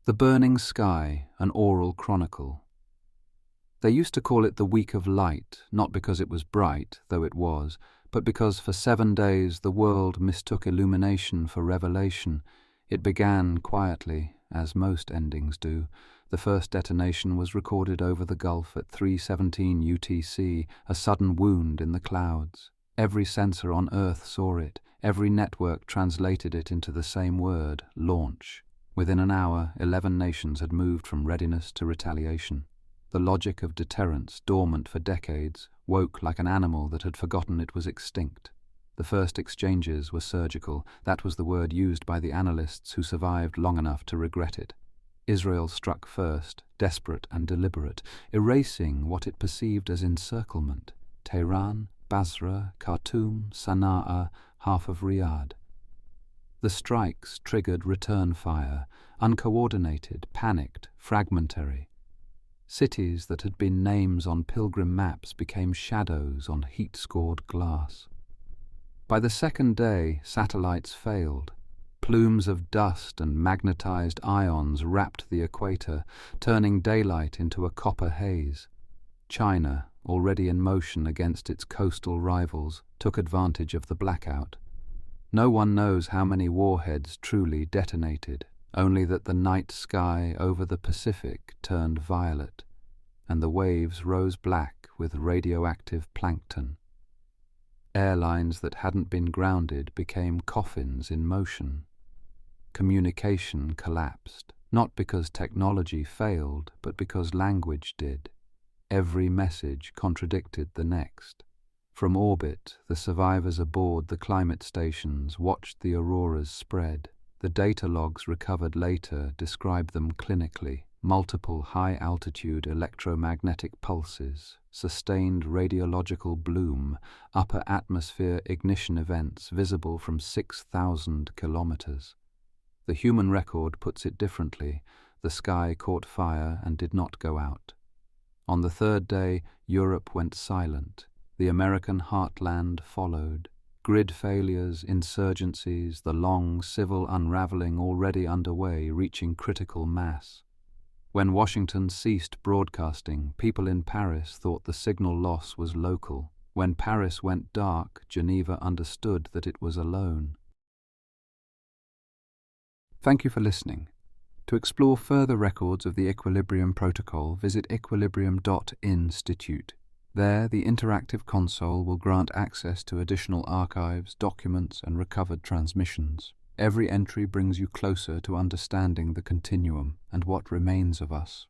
The Burning Sky, an Oral Chronicle. They used to call it the Week of Light, not because it was bright, though it was, but because for 7 days the world mistook illumination for revelation. It began quietly, as most endings do. The first detonation was recorded over the Gulf at 3:17 UTC, a sudden wound in the clouds. Every sensor on Earth saw it. Every network translated it into the same word, launch. Within an hour, 11 nations had moved from readiness to retaliation. The logic of deterrence, dormant for decades, woke like an animal that had forgotten it was extinct. The first exchanges were surgical. That was the word used by the analysts who survived long enough to regret it. Israel struck first, desperate and deliberate, erasing what it perceived as encirclement. Tehran, Basra, Khartoum, Sana'a, half of Riyadh. The strikes triggered return fire, uncoordinated, panicked, fragmentary. Cities that had been names on pilgrim maps became shadows on heat-scored glass. By the second day, satellites failed. Plumes of dust and magnetized ions wrapped the equator, turning daylight into a copper haze. China, already in motion against its coastal rivals, took advantage of the blackout. No one knows how many warheads truly detonated, only that the night sky over the Pacific turned violet, and the waves rose black with radioactive plankton. Airlines that hadn't been grounded became coffins in motion. Communication collapsed, not because technology failed, but because language did. Every message contradicted the next. From orbit, the survivors aboard the climate stations watched the auroras spread. The data logs recovered later described them clinically: multiple high-altitude electromagnetic pulses, sustained radiological bloom, upper atmosphere ignition events visible from 6,000 kilometers. The human record puts it differently. The sky caught fire and did not go out. On the third day, Europe went silent. The American heartland followed. Grid failures, insurgencies, the long civil unraveling already underway, reaching critical mass. When Washington ceased broadcasting, people in Paris thought the signal loss was local. When Paris went dark, Geneva understood that it was alone. Thank you for listening. To explore further records of the Equilibrium protocol, visit equilibrium.institute. There, the interactive console will grant access to additional archives, documents, and recovered transmissions. Every entry brings you closer to understanding the continuum and what remains of us.